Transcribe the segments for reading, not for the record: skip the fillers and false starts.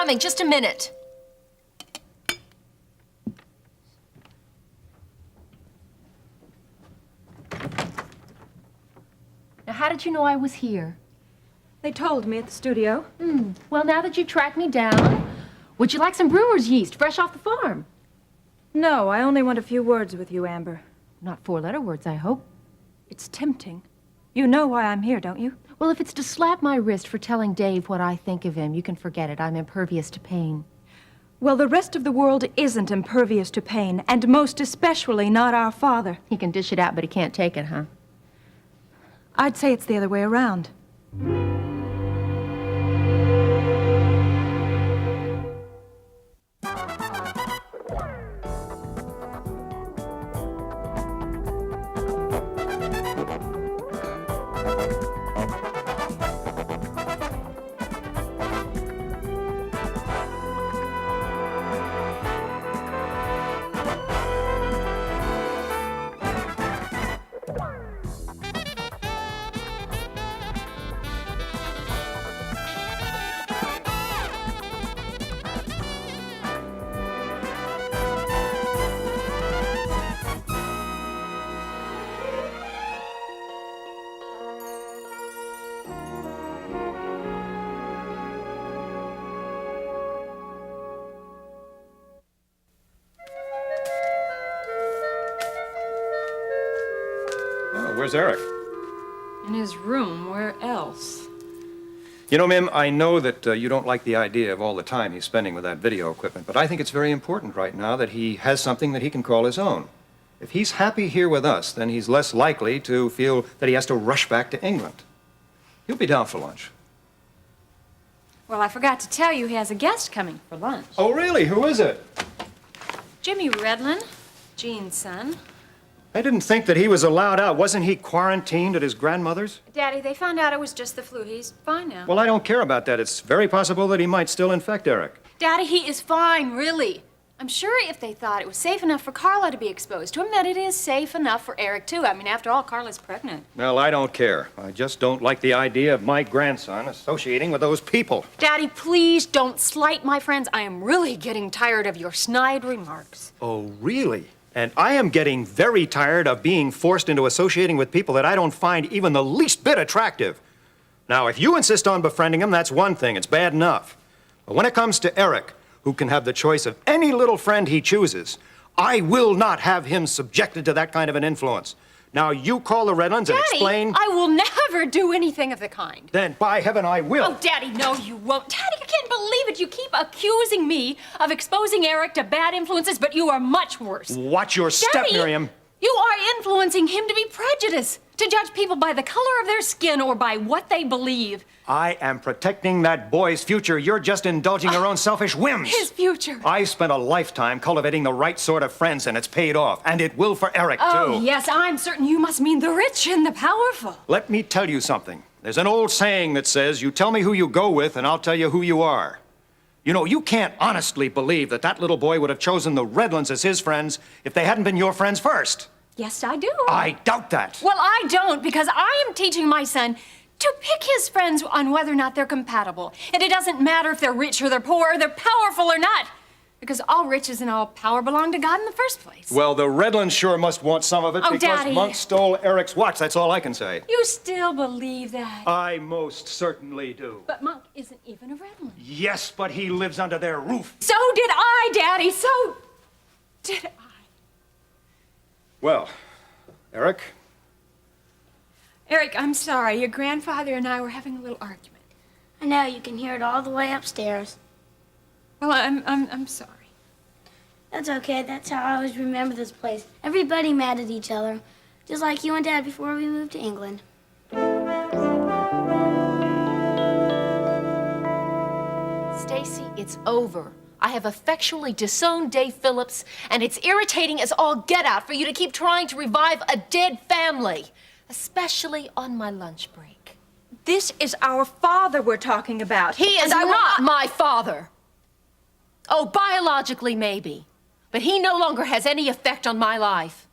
coming. Just a minute. Now, how did you know I was here? They told me at the studio. Well, now that you've tracked me down, would you like some brewer's yeast, fresh off the farm? No, I only want a few words with you, Amber. Not four-letter words, I hope. It's tempting. You know why I'm here, don't you? Well, if it's to slap my wrist for telling Dave what I think of him, you can forget it. I'm impervious to pain. Well, the rest of the world isn't impervious to pain, and most especially not our father. He can dish it out, but he can't take it, huh? I'd say it's the other way around. Where's Eric? In his room. Where else? You know, Mim, I know that you don't like the idea of all the time he's spending with that video equipment, but I think it's very important right now that he has something that he can call his own. If he's happy here with us, then he's less likely to feel that he has to rush back to England. He'll be down for lunch. Well, I forgot to tell you he has a guest coming for lunch. Oh, really? Who is it? Jimmy Redlin, Jean's son. I didn't think that he was allowed out. Wasn't he quarantined at his grandmother's? Daddy, they found out it was just the flu. He's fine now. Well, I don't care about that. It's very possible that he might still infect Eric. Daddy, he is fine, really. I'm sure if they thought it was safe enough for Carla to be exposed to him, that it is safe enough for Eric, too. I mean, after all, Carla's pregnant. Well, I don't care. I just don't like the idea of my grandson associating with those people. Daddy, please don't slight my friends. I am really getting tired of your snide remarks. Oh, really? And I am getting very tired of being forced into associating with people that I don't find even the least bit attractive. Now, if you insist on befriending him, that's one thing. It's bad enough. But when it comes to Eric, who can have the choice of any little friend he chooses, I will not have him subjected to that kind of an influence. Now, you call the Redlands and explain... I will never do anything of the kind. Then, by heaven, I will. Oh, Daddy, no, you won't. Daddy, I can't believe it. You keep accusing me of exposing Eric to bad influences, but you are much worse. Watch your step, Daddy, Miriam. You are influencing him to be prejudiced, to judge people by the color of their skin or by what they believe. I am protecting that boy's future. You're just indulging your own selfish whims. His future. I've spent a lifetime cultivating the right sort of friends, and it's paid off. And it will for Eric, too. Oh, yes, I'm certain you must mean the rich and the powerful. Let me tell you something. There's an old saying that says, you tell me who you go with, and I'll tell you who you are. You know, you can't honestly believe that that little boy would have chosen the Redlands as his friends if they hadn't been your friends first. Yes, I do. I doubt that. Well, I don't, because I am teaching my son to pick his friends on whether or not they're compatible. And it doesn't matter if they're rich or they're poor, or they're powerful or not. Because all riches and all power belong to God in the first place. Well, the Redlands sure must want some of it because Daddy. Monk stole Eric's watch. That's all I can say. You still believe that? I most certainly do. But Monk isn't even a Redland. Yes, but he lives under their roof. So did I, Daddy. So did I. Well, Eric? Eric, I'm sorry. Your grandfather and I were having a little argument. I know, you can hear it all the way upstairs. Well, I'm sorry. That's okay, that's how I always remember this place. Everybody mad at each other, just like you and Dad before we moved to England. Stacy, it's over. I have effectually disowned Dave Phillips, and it's irritating as all get out for you to keep trying to revive a dead family, especially on my lunch break. This is our father we're talking about. He is not my father. Oh, biologically, maybe. But he no longer has any effect on my life.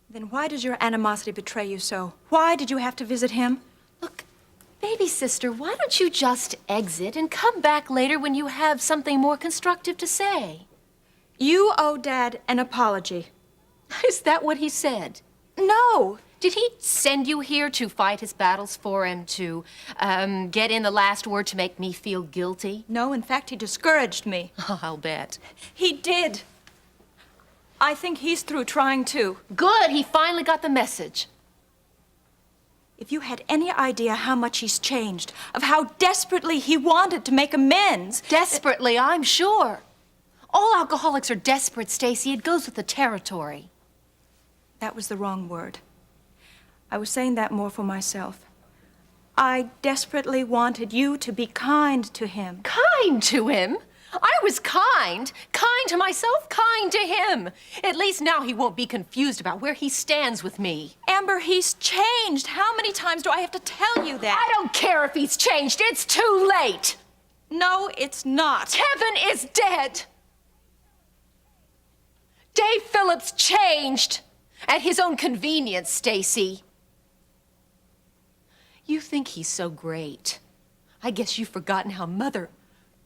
Then why does your animosity betray you so? Why did you have to visit him? Look, Baby sister, why don't you just exit and come back later when you have something more constructive to say? You owe Dad an apology. Is that what he said? No. Did he send you here to fight his battles for him, to get in the last word to make me feel guilty? No, in fact, he discouraged me. I'll bet. He did. I think he's through trying too. Good, he finally got the message. If you had any idea how much he's changed, of how desperately he wanted to make amends. Desperately, I'm sure. All alcoholics are desperate, Stacy. It goes with the territory. That was the wrong word. I was saying that more for myself. I desperately wanted you to be kind to him. Kind to him? I was kind. Kind to myself, kind to him. At least now he won't be confused about where he stands with me. Amber, he's changed. How many times do I have to tell you that? I don't care if he's changed. It's too late. No, it's not. Kevin is dead. Dave Phillips changed. At his own convenience, Stacy. You think he's so great. I guess you've forgotten how Mother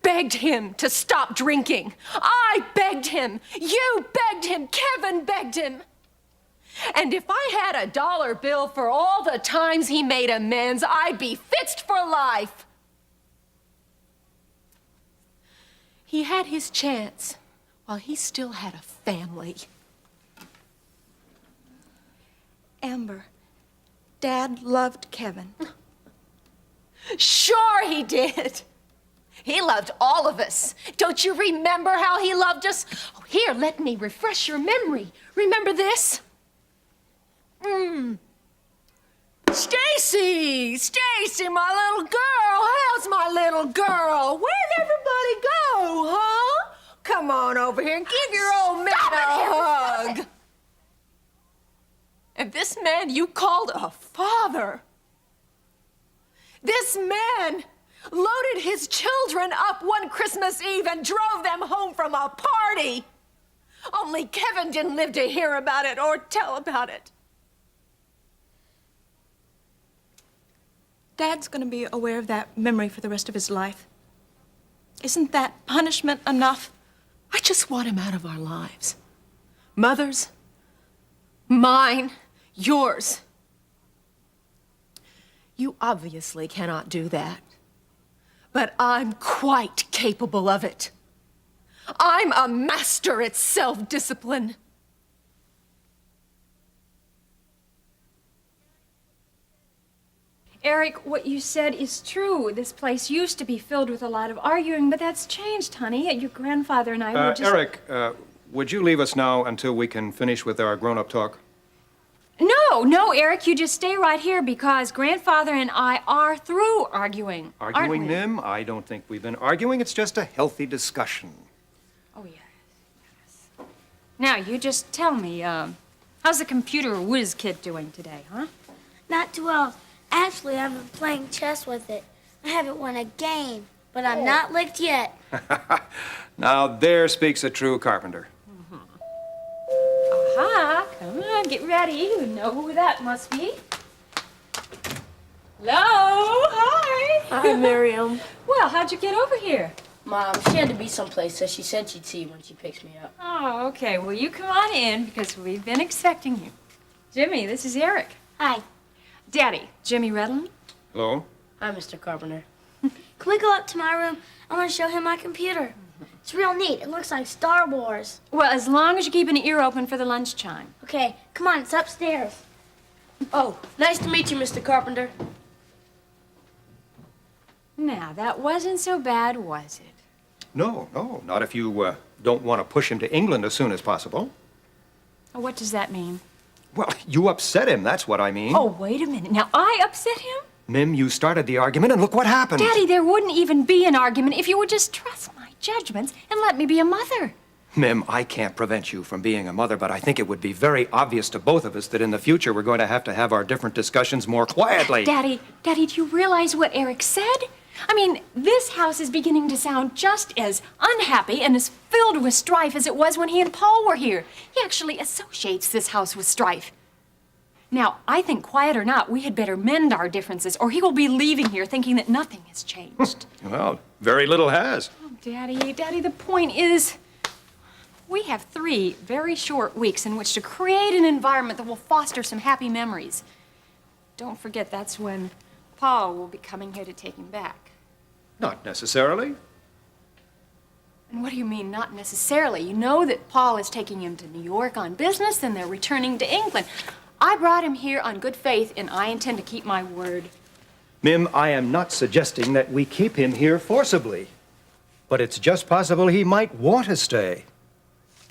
begged him to stop drinking. I begged him. You begged him. Kevin begged him. And if I had a dollar bill for all the times he made amends, I'd be fixed for life. He had his chance while he still had a family. Amber, Dad loved Kevin. Sure he did. He loved all of us. Don't you remember how he loved us? Oh, here, let me refresh your memory. Remember this? Stacy! Stacy, my little girl! How's my little girl? Where'd everybody go, huh? Come on over here and give your old man a hug. And this man you called a father. This man loaded his children up one Christmas Eve and drove them home from a party. Only Kevin didn't live to hear about it or tell about it. Dad's gonna be aware of that memory for the rest of his life. Isn't that punishment enough? I just want him out of our lives. Mother's, mine, yours. You obviously cannot do that. But I'm quite capable of it. I'm a master at self-discipline. Eric, what you said is true. This place used to be filled with a lot of arguing, but that's changed, honey. Your grandfather and I were just... Eric, would you leave us now until we can finish with our grown-up talk? No, Eric, you just stay right here because grandfather and I are through arguing. aren't Arguing, we? Nim? I don't think we've been arguing. It's just a healthy discussion. Oh, yes. Now, you just tell me, how's the computer whiz kid doing today, huh? Not too well. Actually, I've been playing chess with it. I haven't won a game, but I'm not licked yet. Now, there speaks a true carpenter. Aha, come on, get ready. You know who that must be. Hello, hi. Hi, Miriam. Well, how'd you get over here? Mom, she had to be someplace, so she said she'd see you when she picks me up. Oh, okay. Well, you come on in because we've been expecting you. Jimmy, this is Eric. Hi. Daddy, Jimmy Redland. Hello? Hi, Mr. Carpenter. Can we go up to my room? I want to show him my computer. It's real neat. It looks like Star Wars. Well, as long as you keep an ear open for the lunch chime. Okay, come on. It's upstairs. Oh, nice to meet you, Mr. Carpenter. Now, that wasn't so bad, was it? No, not if you don't want to push him to England as soon as possible. Oh, what does that mean? Well, you upset him, that's what I mean. Oh, wait a minute. Now, I upset him? Mim, you started the argument, and look what happened. Daddy, there wouldn't even be an argument if you would just trust my judgments and let me be a mother. Mim, I can't prevent you from being a mother, but I think it would be very obvious to both of us that in the future we're going to have our different discussions more quietly. Daddy, do you realize what Eric said? I mean, this house is beginning to sound just as unhappy and as filled with strife as it was when he and Paul were here. He actually associates this house with strife. Now, I think, quiet or not, we had better mend our differences, or he will be leaving here thinking that nothing has changed. Well, very little has. Oh, Daddy, the point is, we have 3 very short weeks in which to create an environment that will foster some happy memories. Don't forget, that's when Paul will be coming here to take him back. Not necessarily. And what do you mean, not necessarily? You know that Paul is taking him to New York on business, and they're returning to England. I brought him here on good faith, and I intend to keep my word. Mim, I am not suggesting that we keep him here forcibly. But it's just possible he might want to stay.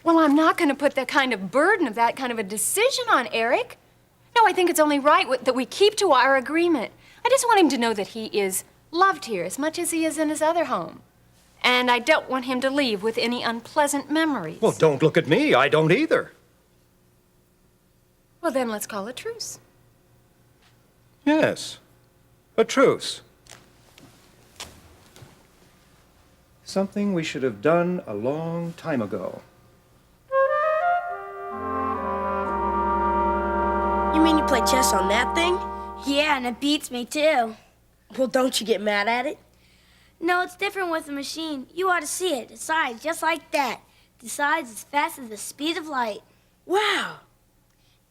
Well, I'm not going to put that kind of burden of that kind of a decision on Eric. No, I think it's only right that we keep to our agreement. I just want him to know that he is loved here as much as he is in his other home. And I don't want him to leave with any unpleasant memories. Well, don't look at me. I don't either. Well, then let's call a truce. Yes, a truce. Something we should have done a long time ago. You mean you play chess on that thing? Yeah, and it beats me too. Well, don't you get mad at it? No, it's different with a machine. You ought to see it. It decides just like that. Decides as fast as the speed of light. Wow.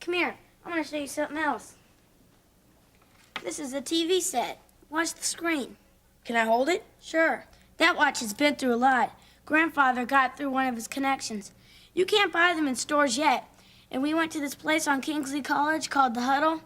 Come here. I'm going to show you something else. This is a TV set. Watch the screen. Can I hold it? Sure. That watch has been through a lot. Grandfather got through one of his connections. You can't buy them in stores yet. And we went to this place on Kingsley College called The Huddle,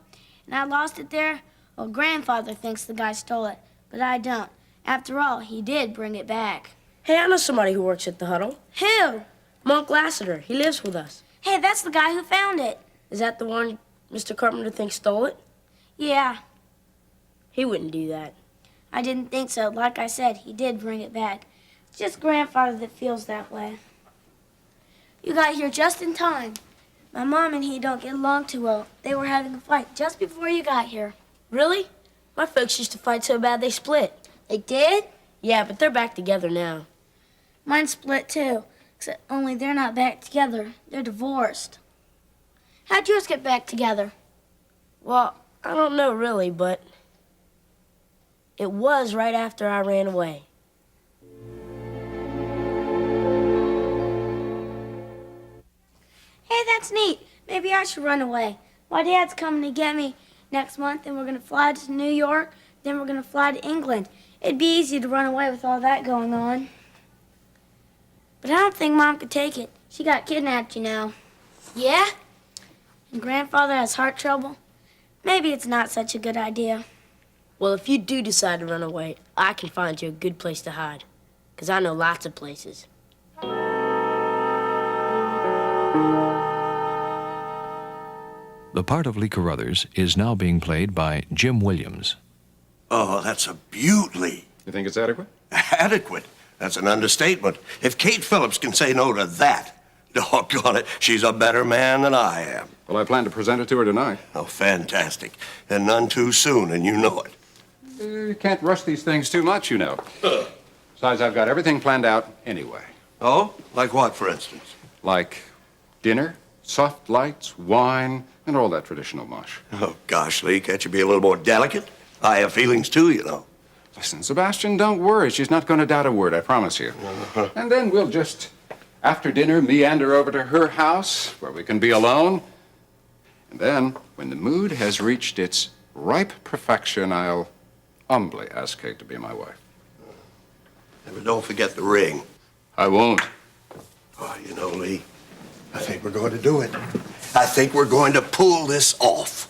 and I lost it there. Well, Grandfather thinks the guy stole it, but I don't. After all, he did bring it back. Hey, I know somebody who works at the Huddle. Who? Monk Lassiter. He lives with us. Hey, that's the guy who found it. Is that the one Mr. Carpenter thinks stole it? Yeah, He wouldn't do that. I didn't think so. Like I said, he did bring it back. It's just Grandfather that feels that way. You got here just in time. My mom and he don't get along too well. They were having a fight just before you got here. Really? My folks used to fight so bad they split. They did? Yeah, but they're back together now. Mine split too, except only they're not back together. They're divorced. How'd yours get back together? Well, I don't know really, but it was right after I ran away. Hey, that's neat. Maybe I should run away. My dad's coming to get me next month, and we're going to fly to New York, then we're going to fly to England. It'd be easy to run away with all that going on. But I don't think Mom could take it. She got kidnapped, you know. Yeah? And Grandfather has heart trouble. Maybe it's not such a good idea. Well, if you do decide to run away, I can find you a good place to hide. 'Cause I know lots of places. The part of Lee Carruthers is now being played by Jim Williams. Oh, that's a beaut, Lee. You think it's adequate? Adequate. That's an understatement. If Kate Phillips can say no to that, doggone it, she's a better man than I am. Well, I plan to present it to her tonight. Oh, fantastic. And none too soon, and you know it. You can't rush these things too much, you know. Besides, I've got everything planned out anyway. Oh? Like what, for instance? Like dinner, soft lights, wine, and all that traditional mush. Oh, gosh, Lee, can't you be a little more delicate? I have feelings, too, you know. Listen, Sebastian, don't worry. She's not going to doubt a word, I promise you. And then we'll just, after dinner, meander over to her house where we can be alone. And then, when the mood has reached its ripe perfection, I'll humbly ask Kate to be my wife. But don't forget the ring. I won't. Oh, you know, Lee, I think we're going to do it. I think we're going to pull this off.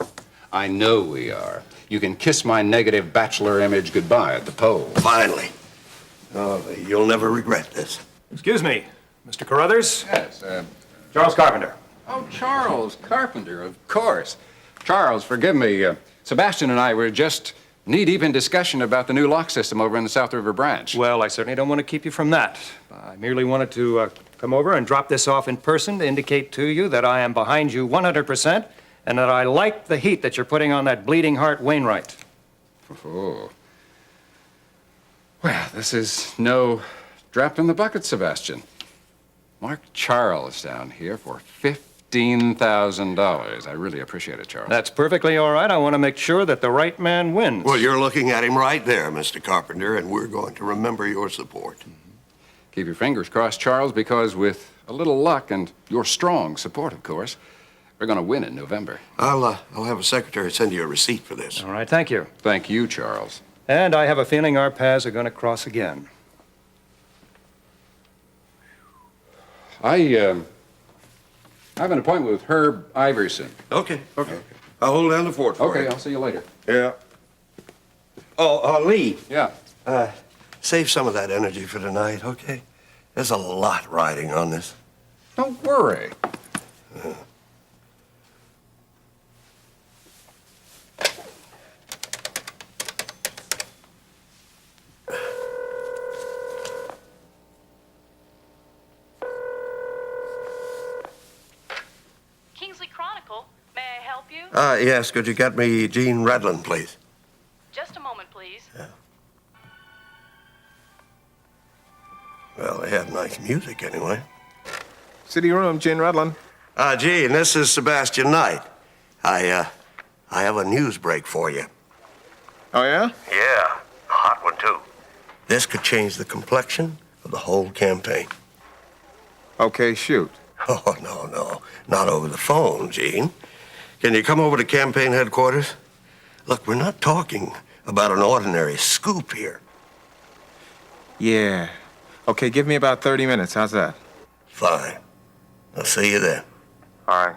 I know we are. You can kiss my negative bachelor image goodbye at the polls. Finally. Oh, Lee, you'll never regret this. Excuse me, Mr. Carruthers. Yes, Charles Carpenter. Oh, Charles Carpenter, of course. Charles, forgive me. Sebastian and I were just knee-deep in discussion about the new lock system over in the South River branch. Well, I certainly don't want to keep you from that. I merely wanted to come over and drop this off in person to indicate to you that I am behind you 100% and that I like the heat that you're putting on that bleeding heart Wainwright. Oh. Well, this is no drop in the bucket, Sebastian. Mark Charles down here for $15,000. I really appreciate it, Charles. That's perfectly all right. I want to make sure that the right man wins. Well, you're looking at him right there, Mr. Carpenter, and we're going to remember your support. Keep your fingers crossed, Charles, because with a little luck and your strong support, of course, we're going to win in November. I'll have a secretary send you a receipt for this. All right, thank you. Thank you, Charles. And I have a feeling our paths are going to cross again. I have an appointment with Herb Iverson. Okay. I'll hold down the fort for you. Okay, I'll see you later. Yeah. Oh, Lee, Yeah. save some of that energy for tonight, okay? There's a lot riding on this. Don't worry. Kingsley Chronicle, may I help you? Yes, could you get me Gene Redlin, please? Just a moment, please. Well, they have nice music anyway. City Room, Gene Rudlin. Gene, this is Sebastian Knight. I have a news break for you. Oh, yeah? Yeah, a hot one, too. This could change the complexion of the whole campaign. Okay, shoot. Oh, no. Not over the phone, Gene. Can you come over to campaign headquarters? Look, we're not talking about an ordinary scoop here. Yeah. Okay, give me about 30 minutes. How's that? Fine. I'll see you then. All right.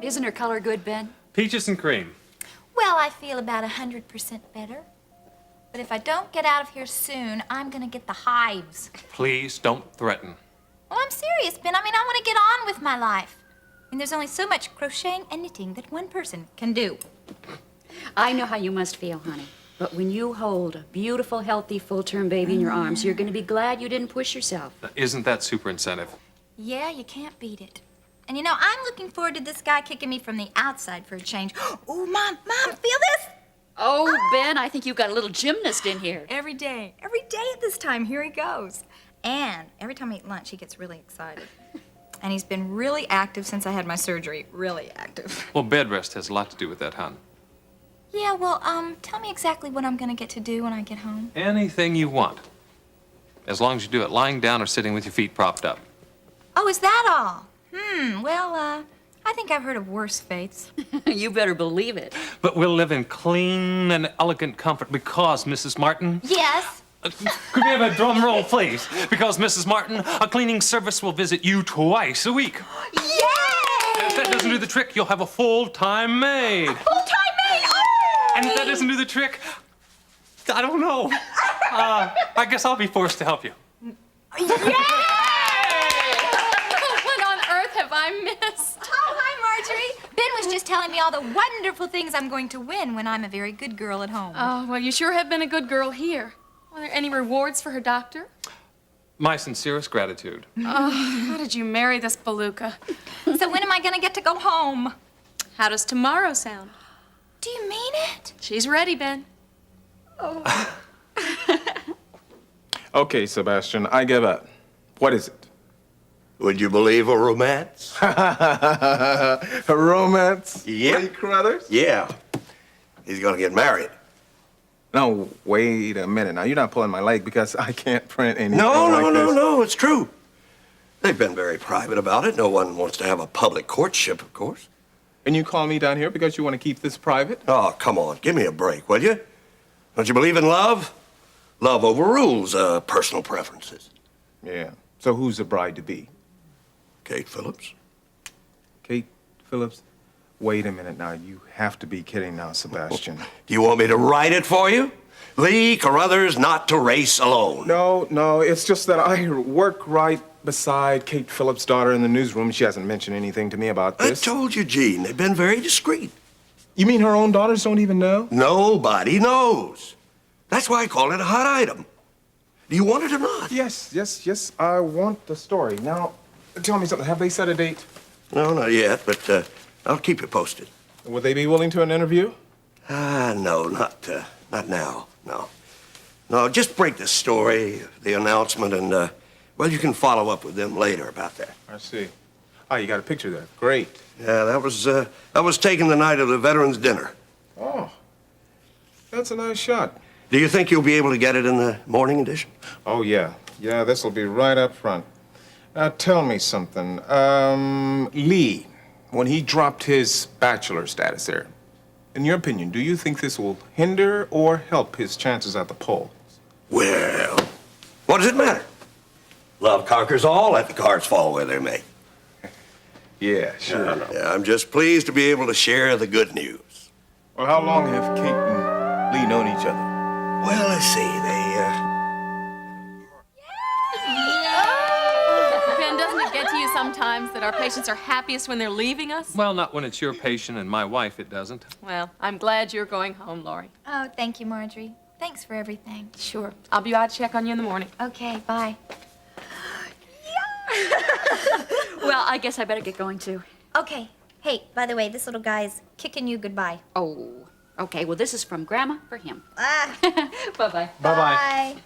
Isn't her color good, Ben? Peaches and cream. Well, I feel about 100% better. But if I don't get out of here soon, I'm gonna get the hives. Please don't threaten. Well, I'm serious, Ben. I want to get on with my life. There's only so much crocheting and knitting that one person can do. I know how you must feel, honey. But when you hold a beautiful, healthy, full-term baby in your arms, you're going to be glad you didn't push yourself. Isn't that super incentive? Yeah, you can't beat it. And I'm looking forward to this guy kicking me from the outside for a change. Oh, Mom, feel this? Oh, Ben, I think you've got a little gymnast in here. Every day at this time, here he goes. And every time I eat lunch, he gets really excited. And he's been really active since I had my surgery. Really active. Well, bed rest has a lot to do with that, hon. Yeah, well, tell me exactly what I'm gonna get to do when I get home. Anything you want. As long as you do it lying down or sitting with your feet propped up. Oh, is that all? Well, I think I've heard of worse fates. You better believe it. But we'll live in clean and elegant comfort because, Mrs. Martin... Yes? Could we have a drum roll, please? Because, Mrs. Martin, a cleaning service will visit you twice a week. Yay! If that doesn't do the trick, you'll have a full-time maid. Full-time maid? Oh! And if that doesn't do the trick, I don't know. I guess I'll be forced to help you. Yay! What on earth have I missed? Oh, hi, Marjorie. Ben was just telling me all the wonderful things I'm going to win when I'm a very good girl at home. Oh, well, you sure have been a good girl here. Are there any rewards for her doctor? My sincerest gratitude. Oh, how did you marry this Beluga? So when am I gonna get to go home? How does tomorrow sound? Do you mean it? She's ready, Ben. Okay, Sebastian, I give up. What is it? Would you believe a romance? A romance? Yeah. Lee Carruthers? Yeah. He's gonna get married. No, wait a minute. Now, you're not pulling my leg because I can't print anything No, like this. no, it's true. They've been very private about it. No one wants to have a public courtship, of course. And you call me down here because you want to keep this private? Oh, come on. Give me a break, will you? Don't you believe in love? Love overrules personal preferences. Yeah. So who's the bride to be? Kate Phillips. Kate Phillips? Wait a minute now. You have to be kidding now, Sebastian. Do you want me to write it for you? Lee Carruthers not to race alone. No. It's just that I work right beside Kate Phillips' daughter in the newsroom. She hasn't mentioned anything to me about this. I told you, Gene. They've been very discreet. You mean her own daughters don't even know? Nobody knows. That's why I call it a hot item. Do you want it or not? Yes. I want the story. Now, tell me something. Have they set a date? No, not yet, but I'll keep you posted. Would they be willing to an interview? No, not now, no. No, just break the story, the announcement, and, well, you can follow up with them later about that. I see. Oh, you got a picture there. Great. Yeah, that was taken the night of the Veterans Dinner. Oh, that's a nice shot. Do you think you'll be able to get it in the morning edition? Oh, yeah. Yeah, this will be right up front. Now, tell me something. Lee, when he dropped his bachelor status there, in your opinion, do you think this will hinder or help his chances at the polls? Well, what does it matter? Love conquers all, let the cards fall where they may. Yeah, sure. Yeah, I'm just pleased to be able to share the good news. Well, how long have Kate and Lee known each other? Well, let's see, Ben, doesn't it get to you sometimes that our patients are happiest when they're leaving us? Well, not when it's your patient and my wife, it doesn't. Well, I'm glad you're going home, Laurie. Oh, thank you, Marjorie. Thanks for everything. Sure. I'll be out to check on you in the morning. Okay, bye. Well, I guess I better get going too. Okay. Hey, by the way, this little guy's kicking you goodbye. Oh, okay. Well, this is from Grandma for him. Ah. Bye-bye. Bye-bye.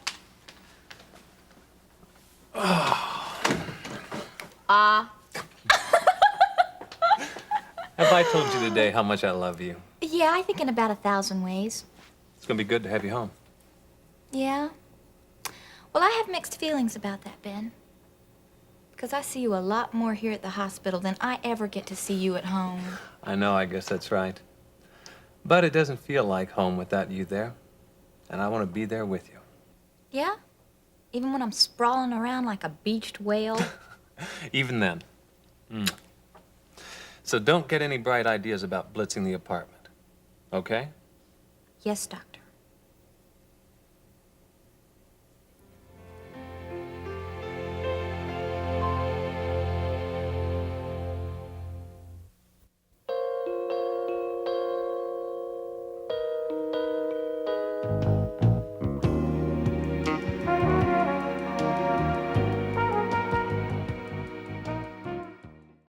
Have I told you today how much I love you? Yeah, I think in about 1,000 ways. It's gonna be good to have you home. Yeah? Well, I have mixed feelings about that, Ben. Because I see you a lot more here at the hospital than I ever get to see you at home. I know, I guess that's right. But it doesn't feel like home without you there. And I want to be there with you. Yeah? Even when I'm sprawling around like a beached whale? Even then. So don't get any bright ideas about blitzing the apartment. Okay? Yes, Doctor.